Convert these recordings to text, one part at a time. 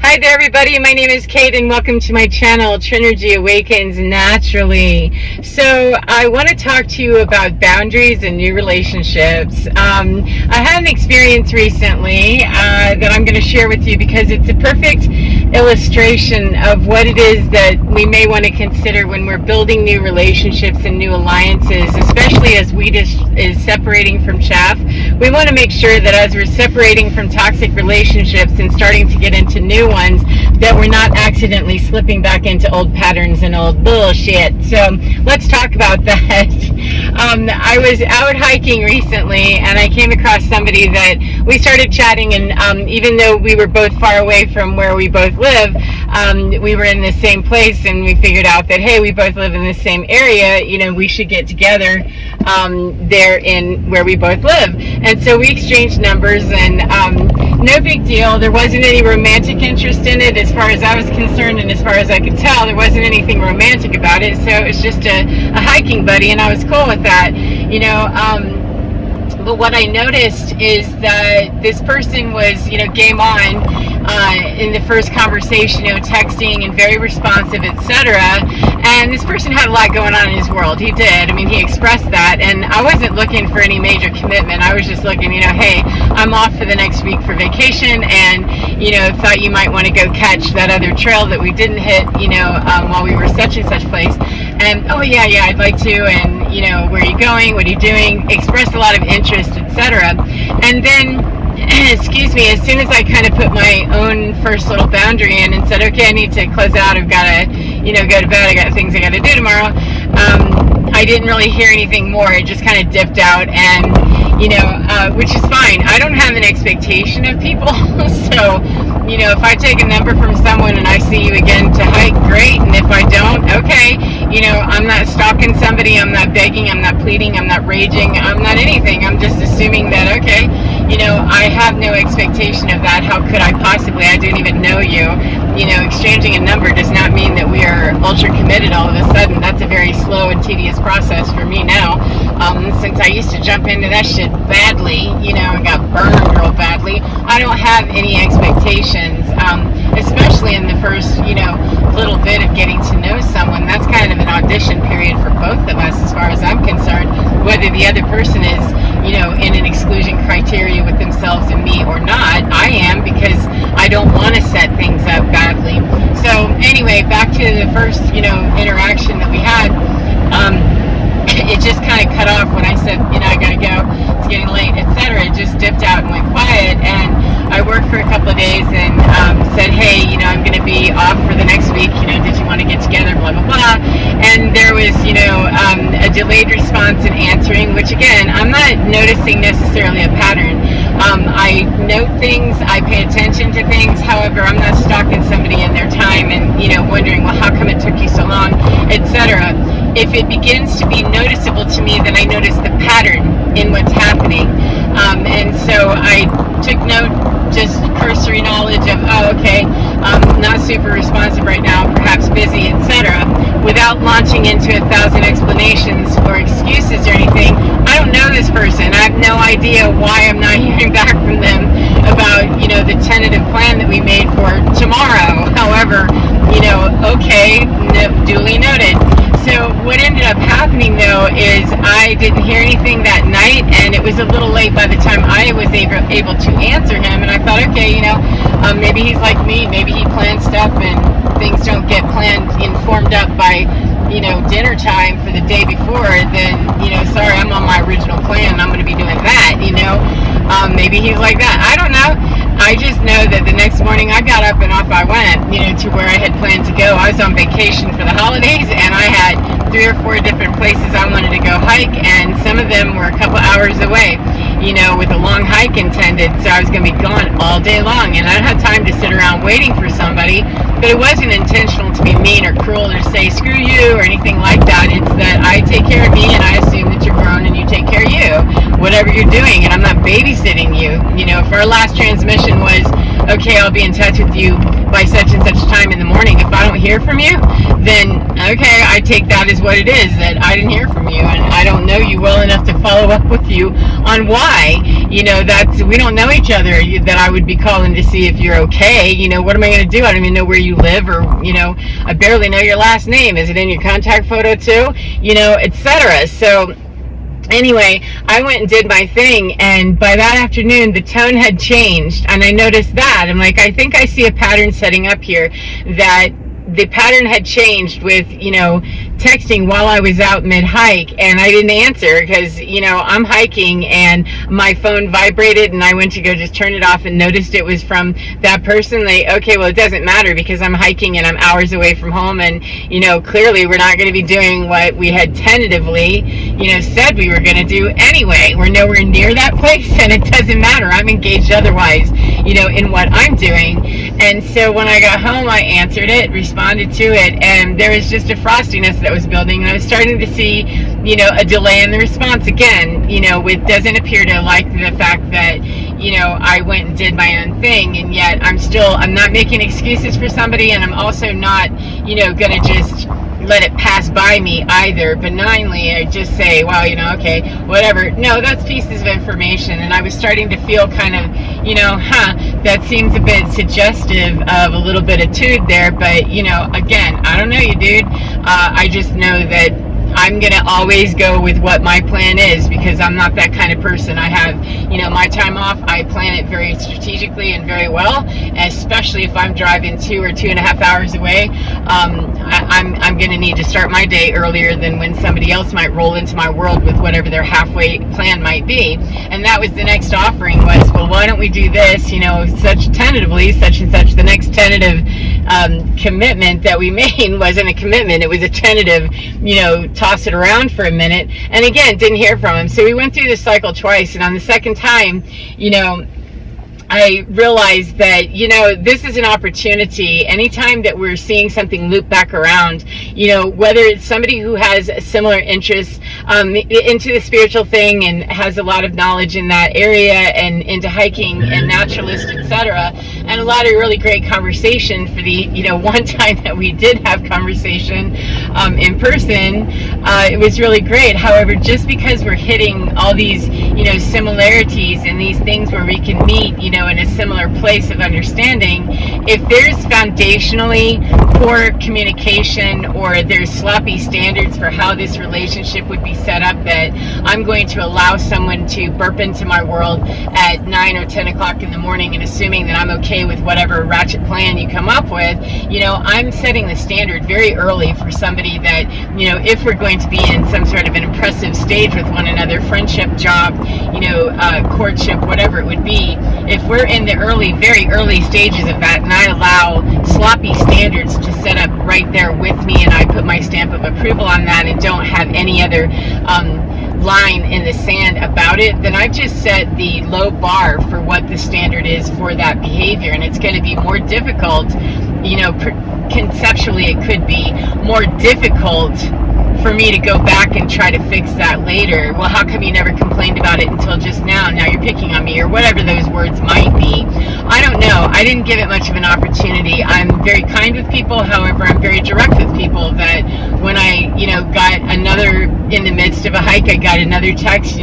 Hi there, everybody. My name is Kate, and welcome to my channel, Trinergy Awakens Naturally. So, I want to talk to you about boundaries and new relationships. I had an experience recently that I'm going to share with you because it's a perfect illustration of what it is that we may want to consider when we're building new relationships and new alliances, especially as wheat is separating from chaff. We want to make sure that as we're separating from toxic relationships and starting to get into new ones, that we're not accidentally slipping back into old patterns and old bullshit. So let's talk about that. I was out hiking recently and I came across somebody that we started chatting, and even though we were both far away from where we both live, we were in the same place, and we figured out that, hey, we both live in the same area, we should get together there in where we both live. And so we exchanged numbers, and no big deal. There wasn't any romantic interest in it as far as I was concerned, and as far as I could tell, there wasn't anything romantic about it. So it was just a hiking buddy, and I was cool with that. But what I noticed is that this person was, game on in the first conversation, texting and very responsive, etc. And this person had a lot going on in his world. He did. He expressed that. And I wasn't looking for any major commitment. I was just looking, hey, I'm off for the next week for vacation, and, thought you might want to go catch that other trail that we didn't hit, while we were such and such place. And, oh, yeah, I'd like to. And, where are you going? What are you doing? Expressed a lot of interest, etc. And then, excuse me, as soon as I kind of put my own first little boundary in and said, okay, I need to close out, I've got to, go to bed, I got things I got to do tomorrow, I didn't really hear anything more. It just kind of dipped out, and, which is fine. I don't have an expectation of people, so, if I take a number from someone and I see you again to hike, great, and if I don't, okay, I'm not stalking somebody, I'm not begging, I'm not pleading, I'm not raging, I'm not anything. I'm just assuming that, okay, I have no expectation of that. How could I possibly? I didn't even know you. Exchanging a number does not mean that we are ultra committed all of a sudden. That's a very slow and tedious process for me now. Since I used to jump into that shit badly, and got burned real badly, I don't have any expectations, especially in the first, little bit of getting to know someone. That's kind of an audition period for both of us, as far as I'm concerned, whether the other person is, in an exclusion criteria with themselves and me or not. I am, because I don't want to set things up badly. So anyway, back to the first, interaction that we had. It just kind of cut off when I said, I gotta go, it's getting late, etc. It just dipped out and went quiet, and I worked for a couple of days and said, hey, I'm going to be off for the next week, did you want to get together, blah, blah, blah. And there was, a delayed response in answering, which again, I'm not noticing necessarily a pattern. I note things, I pay attention to things, however, I'm not stalking somebody in their time and, wondering, well, how come it took you so long, etc. If it begins to be noticeable to me, then I notice the pattern in what's happening. And so I took note, just cursory knowledge of, oh, okay, not super responsive right now, perhaps busy, etc. Without launching into 1,000 explanations or excuses or anything. I don't know this person. I have no idea why I'm not hearing back from them about, the tentative plan that we made for tomorrow. However, okay, duly noted. So what ended up happening, though, is I didn't hear anything that night, and it was a little late by the time I was able to answer him, and I thought, okay, maybe he's like me, maybe he plans stuff and things don't get planned and formed up by, dinner time for the day before, then, sorry, I'm on my original plan, I'm going to be doing that, maybe he's like that. I don't know. I just know that the next morning I got up and off I went, to where I had planned to go. I was on vacation for the holidays, and I had 3 or 4 different places I wanted to go hike, and some of them were a couple hours away, with a long hike intended, so I was going to be gone all day long, and I don't have time to sit around waiting for somebody. But it wasn't intentional to be mean or cruel or say screw you or anything like that. It's that I take care of me, and I assume that you're grown and you take care of you, whatever you're doing, and I'm not babysitting you. If our last transmission was, okay, I'll be in touch with you by such and such time in the morning. If I don't hear from you, then okay, I take that as what it is, that I didn't hear from you, and I don't know you well enough to follow up with you on why. That's, we don't know each other, that I would be calling to see if you're okay. What am I going to do? I don't even know where you live, or I barely know your last name. Is it in your contact photo too? Etc. So anyway, I went and did my thing, and by that afternoon the tone had changed, and I noticed that. I'm like, I think I see a pattern setting up here, that the pattern had changed with texting while I was out mid-hike, and I didn't answer because I'm hiking, and my phone vibrated, and I went to go just turn it off and noticed it was from that person. Okay, well, it doesn't matter because I'm hiking and I'm hours away from home, and clearly we're not going to be doing what we had tentatively said we were going to do anyway. We're nowhere near that place, and it doesn't matter. I'm engaged otherwise in what I'm doing. And so when I got home, I answered it, responded to it, and there was just a frostiness that was building, and I was starting to see a delay in the response again, with doesn't appear to like the fact that I went and did my own thing, and yet I'm not making excuses for somebody, and I'm also not gonna just let it pass by me either. Benignly, I just say, well, okay, whatever. No, that's pieces of information, and I was starting to feel kind of, that seems a bit suggestive of a little bit of tude there, but again, I don't know you, dude. I just know that I'm going to always go with what my plan is, because I'm not that kind of person. I have, my time off, I plan it very strategically and very well, especially if I'm driving 2 or 2.5 hours away. I'm going to need to start my day earlier than when somebody else might roll into my world with whatever their halfway plan might be. And that was the next offering was, well, why don't we do this, such tentatively, such and such. The next tentative commitment that we made wasn't a commitment, it was a tentative, toss it around for a minute, and again, didn't hear from him. So we went through this cycle twice, and on the second time, I realized that, this is an opportunity. Anytime that we're seeing something loop back around, whether it's somebody who has similar interests into the spiritual thing and has a lot of knowledge in that area and into hiking and naturalist, etc., and a lot of really great conversation for the, one time that we did have conversation in person, it was really great. However, just because we're hitting all these, similarities and these things where we can meet, in a similar place of understanding, if there's foundationally poor communication, or there's sloppy standards for how this relationship would be set up, that I'm going to allow someone to burp into my world at 9 or 10 o'clock in the morning and assuming that I'm okay with whatever ratchet plan you come up with, I'm setting the standard very early for somebody that, if we're going to be in some sort of an impressive stage with one another, friendship, job, courtship, whatever it would be, if we're in the very early stages of that, and I allow sloppy standards to set up right there with me, and I put my stamp of approval on that and don't have any other line in the sand about it, then I've just set the low bar for what the standard is for that behavior, and it's going to be more difficult, conceptually it could be more difficult for me to go back and try to fix that later. Well, how come you never complained about it until just now? Now you're picking on me, or whatever those words might be. I don't know. I didn't give it much of an opportunity. I'm very kind with people. However, I'm very direct with people, that when I, got another, in the midst of a hike, I got another text,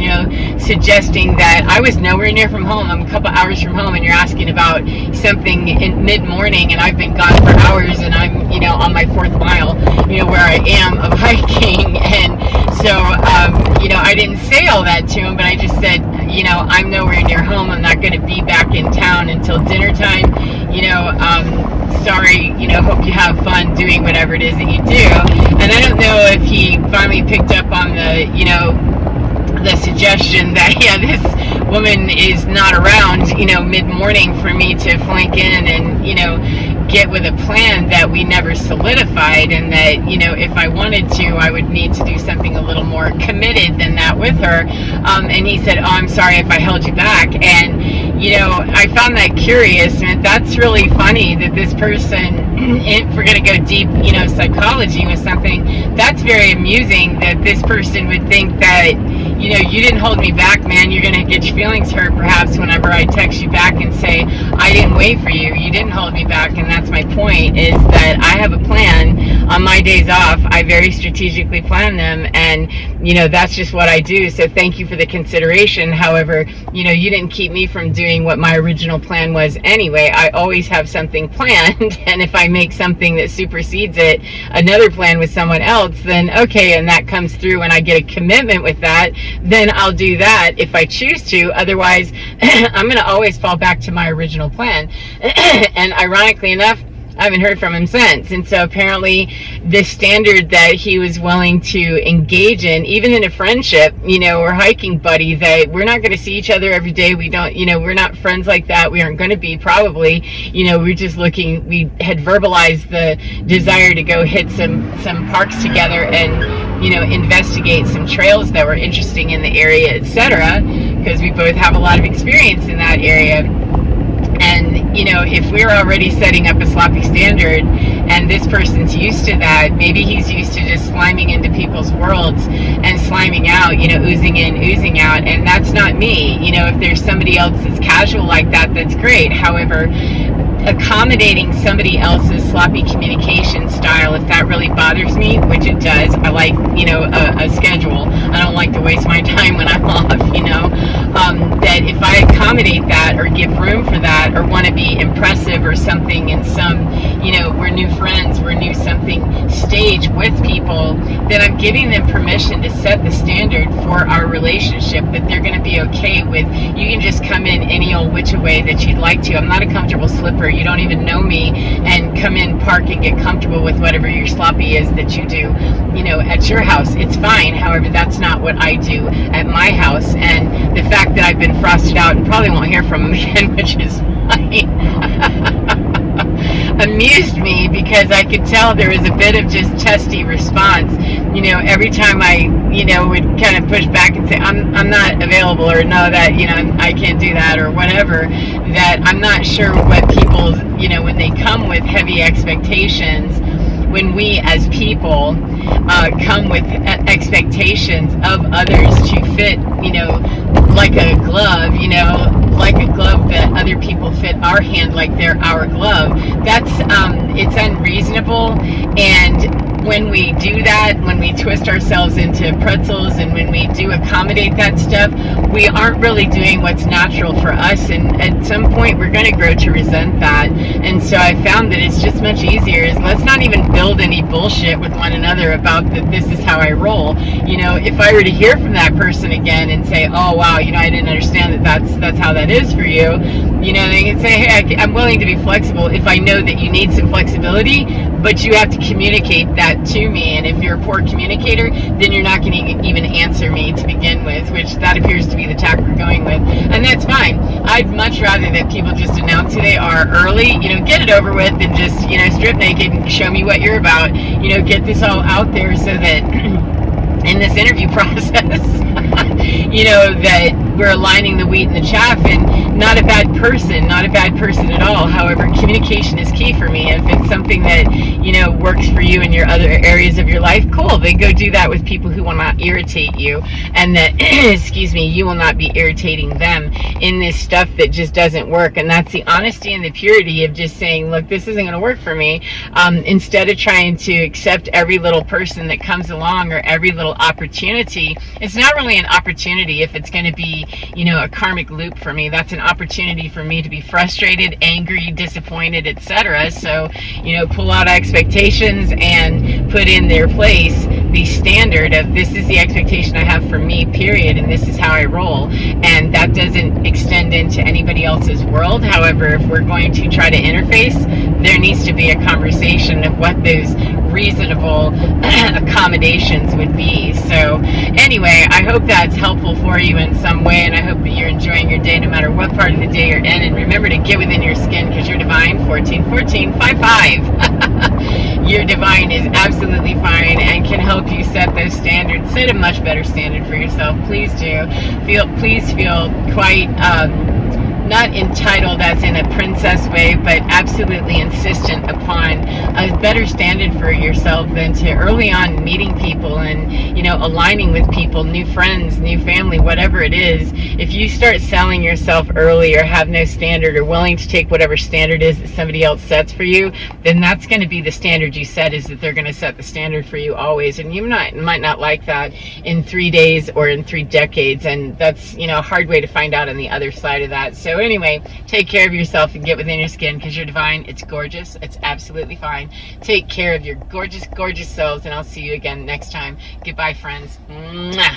suggesting that I was nowhere near from home. I'm a couple hours from home, and you're asking about something in mid-morning, and I've been gone for hours, and I'm, on my 4th mile, where I am of hiking. And so, I didn't say all that to him, but I just said, I'm nowhere near home. I'm not going to be back in town until dinner time. Sorry, hope you have fun doing whatever it is that you do. And I don't know if he finally picked up on the, the suggestion that, this woman is not around, mid-morning for me to flank in and, get with a plan that we never solidified, and that, if I wanted to, I would need to do something a little more committed than that with her. And he said, oh, I'm sorry if I held you back. And, I found that curious, and that's really funny that this person, if we're going to go deep, psychology with something, that's very amusing that this person would think that, you didn't hold me back, man. You're going to get your feelings hurt perhaps whenever I text you back and say, I didn't wait for you. You didn't hold me back. And that's my point, is that I have a plan on my days off. I very strategically plan them, and, that's just what I do. So thank you for the consideration. However, you didn't keep me from doing what my original plan was anyway. I always have something planned, and if I make something that supersedes it, another plan with someone else, then okay, and that comes through and I get a commitment with that, then I'll do that if I choose to. Otherwise, I'm going to always fall back to my original plan. And ironically enough, I haven't heard from him since. And so apparently the standard that he was willing to engage in, even in a friendship, or hiking buddy, that we're not going to see each other every day. We don't, we're not friends like that. We aren't going to be, probably. We're just looking, we had verbalized the desire to go hit some parks together and, investigate some trails that were interesting in the area, etc., because we both have a lot of experience in that area. And, if we're already setting up a sloppy standard and this person's used to that, maybe he's used to just sliming into people's worlds and sliming out, oozing in, oozing out. And that's not me. If there's somebody else that's casual like that, that's great. However, accommodating somebody else's sloppy communication style, if that really bothers me, which it does, I like, a schedule. I don't like to waste my time when I'm off, that if I accommodate that or give room for that or want to be impressive or something in some, we're new friends, we're new something stage with people, then I'm giving them permission to set the standard for our relationship, that they're going to be okay with, you can just come in any old which way that you'd like to. I'm not a comfortable slipper. You don't even know me and come in, park, and get comfortable with whatever your sloppy is that you do, at your house. It's fine. However, that's not what I do at my house. And the fact that I've been frosted out and probably won't hear from him again, which is fine, amused me, because I could tell there was a bit of just testy response. Every time I, would kind of push back and say, I'm not available, or no, that, I can't do that, or whatever, that I'm not sure what people, when they come with heavy expectations, when we as people come with expectations of others to fit, like a glove, like a glove that other people fit our hand like they're our glove, that's, it's unreasonable. And when we do that, when we twist ourselves into pretzels and when we do accommodate that stuff, we aren't really doing what's natural for us, and at some point we're going to grow to resent that. And so I found that it's just much easier is, let's not even build any bullshit with one another about that this is how I roll. If I were to hear from that person again and say, oh wow, I didn't understand that's how that is for you, they can say, hey, I'm willing to be flexible if I know that you need some flexibility, but you have to communicate that to me. And if you're a poor communicator, then you're not going to even answer me to begin with, which that appears to be the tack we're going with. And that's fine. I'd much rather that people just announce who they are early, get it over with, and just, strip naked and show me what you're about, get this all out there, so that in this interview process, that we're aligning the wheat and the chaff, and not a bad person at all. However, communication is key for me. If it's something that, works for you in your other areas of your life, cool, then go do that with people who will not irritate you, and that, excuse me, you will not be irritating them in this stuff that just doesn't work. And that's the honesty and the purity of just saying, look, this isn't going to work for me, instead of trying to accept every little person that comes along or every little opportunity. It's not really an opportunity if it's going to be, a karmic loop for me. That's an opportunity for me to be frustrated, angry, disappointed, etc. So, pull out expectations and put in their place the standard of, this is the expectation I have for me, period, and this is how I roll. And that doesn't extend into anybody else's world. However, if we're going to try to interface, there needs to be a conversation of what those reasonable accommodations would be. So anyway, I hope that's helpful for you in some way, and I hope that you're enjoying your day no matter what part of the day you're in. And remember to get within your skin, because you're divine. 141455. Your divine is absolutely fine and can help you set those standards, set a much better standard for yourself. Please do. Please feel quite not entitled as in a princess way, but absolutely insistent upon a better standard for yourself than to early on meeting people and, aligning with people, new friends, new family, whatever it is. If you start selling yourself early or have no standard or willing to take whatever standard is that somebody else sets for you, then that's going to be the standard you set, is that they're going to set the standard for you always. And you might not like that in 3 days or in 3 decades. And that's, a hard way to find out on the other side of that. So anyway, take care of yourself and get within your skin, because you're divine. It's gorgeous. It's absolutely fine. Take care of your gorgeous, gorgeous selves, and I'll see you again next time. Goodbye, friends. Mwah.